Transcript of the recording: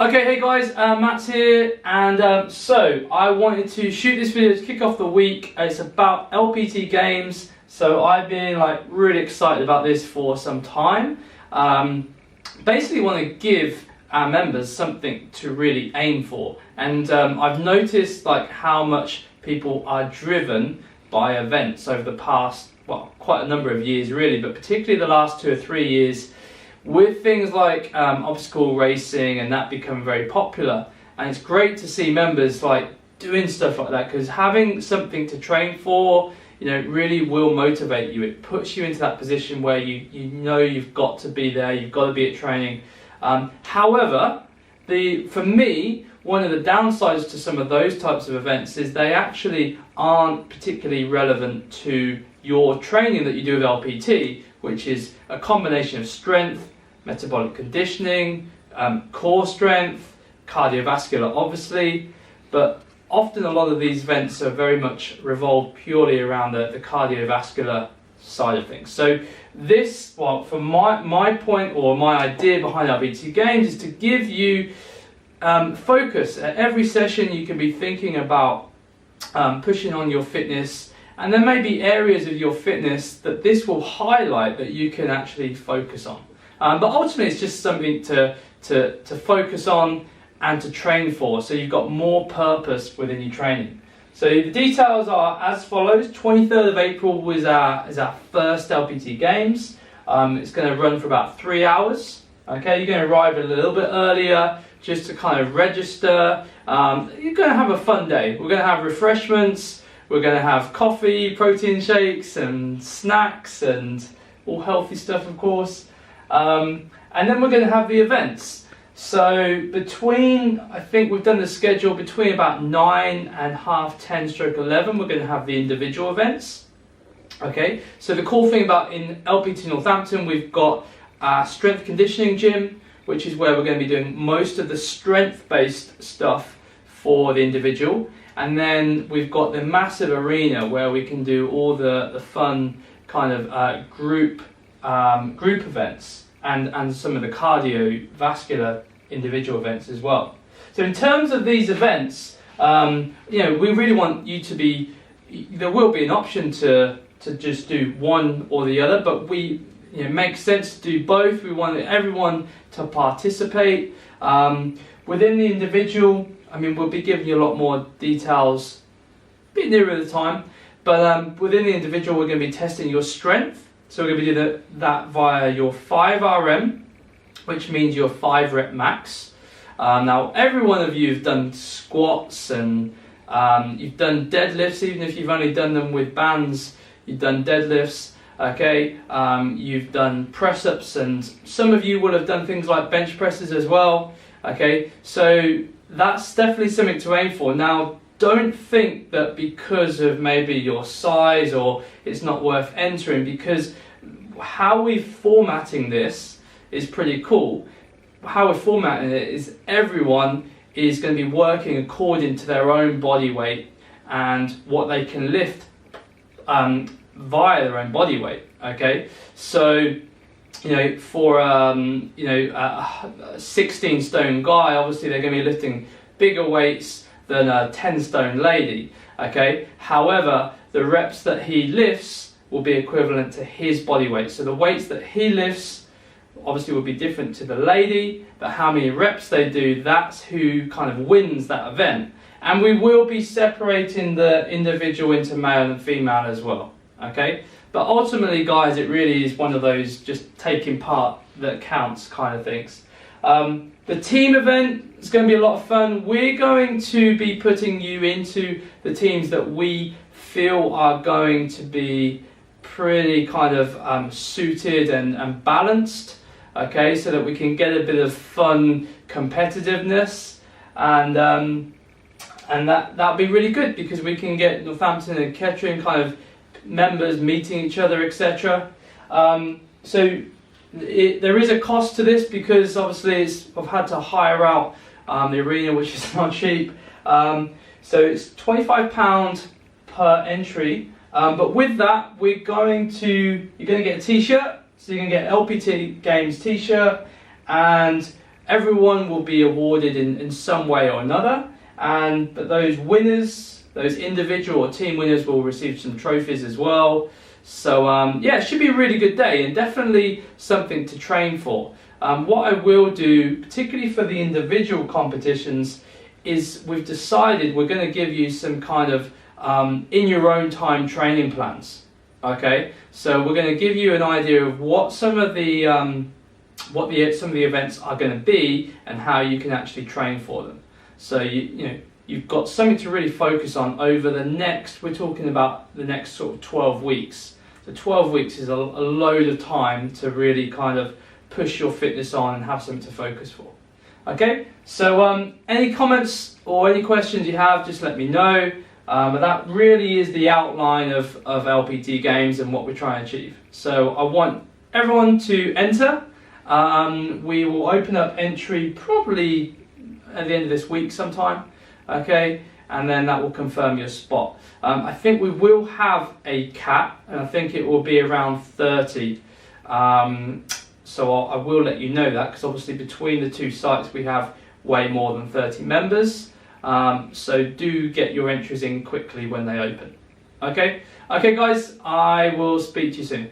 Okay, hey guys, Matt's here, and so I wanted to shoot this video to kick off the week. It's about LPT Games, so I've been really excited about this for some time. Basically want to give our members something to really aim for, and I've noticed how much people are driven by events over the past, well, quite a number of years really, but particularly the last 2 or 3 years, with things like obstacle racing and that become very popular. And it's great to see members doing stuff like that, because having something to train for, really will motivate you. It puts you into that position where you know you've got to be there, you've got to be at training. However, for me, one of the downsides to some of those types of events is they actually aren't particularly relevant to your training that you do with LPT, which is a combination of strength, metabolic conditioning, core strength, cardiovascular obviously, but often a lot of these events are very much revolved purely around the cardiovascular side of things. So this, well, from my point or my idea behind LPT Games is to give you focus. At every session you can be thinking about pushing on your fitness, and there may be areas of your fitness that this will highlight that you can actually focus on. But ultimately it's just something to focus on and to train for, so you've got more purpose within your training. So the details are as follows. 23rd of April is our first LPT Games. It's going to run for about 3 hours. Okay, you're going to arrive a little bit earlier just to kind of register. You're going to have a fun day. We're going to have refreshments, we're going to have coffee, protein shakes and snacks and all healthy stuff, of course. And then we're going to have the events. So I think we've done the schedule between about 9 and half 10 stroke 11, we're going to have the individual events. Okay, so the cool thing about in LPT Northampton, we've got our strength conditioning gym, which is where we're going to be doing most of the strength-based stuff for the individual. And then we've got the massive arena where we can do all the fun kind of group events and some of the cardiovascular individual events as well. So in terms of these events, we really want you to be, there will be an option to just do one or the other, but it makes sense to do both. We want everyone to participate. Within the individual, we'll be giving you a lot more details a bit nearer the time, but within the individual we're going to be testing your strength. So we're going to be doing that via your 5RM, which means your 5 rep max. Now every one of you have done squats and you've done deadlifts, even if you've only done them with bands, you've done deadlifts. Okay, you've done press-ups, and some of you will have done things like bench presses as well. Okay, so that's definitely something to aim for. Now, don't think that because of maybe your size or it's not worth entering, because how we're formatting this is pretty cool. How we're formatting it is everyone is going to be working according to their own body weight and what they can lift via their own body weight. Okay, so for a 16 stone guy, obviously they're going to be lifting bigger weights than a 10 stone lady. Okay, however, the reps that he lifts will be equivalent to his body weight. So the weights that he lifts obviously will be different to the lady, but how many reps they do, that's who kind of wins that event. And we will be separating the individual into male and female as well. Okay, but ultimately guys, it really is one of those just taking part that counts kind of things. The team event is going to be a lot of fun. We're going to be putting you into the teams that we feel are going to be pretty kind of suited and balanced, okay, so that we can get a bit of fun competitiveness, and that'll be really good, because we can get Northampton and Kettering kind of members meeting each other, etc. So there is a cost to this, because obviously I've had to hire out the arena, which is not cheap. So it's £25 per entry, but with that you're going to get a t-shirt. So you can get LPT Games t-shirt, and everyone will be awarded in some way or another, but those winners, those individual or team winners, will receive some trophies as well. So yeah, it should be a really good day and definitely something to train for. What I will do, particularly for the individual competitions, is we've decided we're going to give you some kind of in your own time training plans. Okay, so we're going to give you an idea of what some of the events are going to be and how you can actually train for them. So you've got something to really focus on over the next, we're talking about the next sort of 12 weeks. So 12 weeks is a load of time to really kind of push your fitness on and have something to focus for. Okay, so any comments or any questions you have, just let me know. But that really is the outline of LPT Games and what we're trying to achieve. So I want everyone to enter. We will open up entry probably at the end of this week sometime, okay, and then that will confirm your spot. I think we will have a cap, and I think it will be around 30. So I will let you know that, because obviously between the two sites we have way more than 30 members. So do get your entries in quickly when they open. Okay, guys, I will speak to you soon.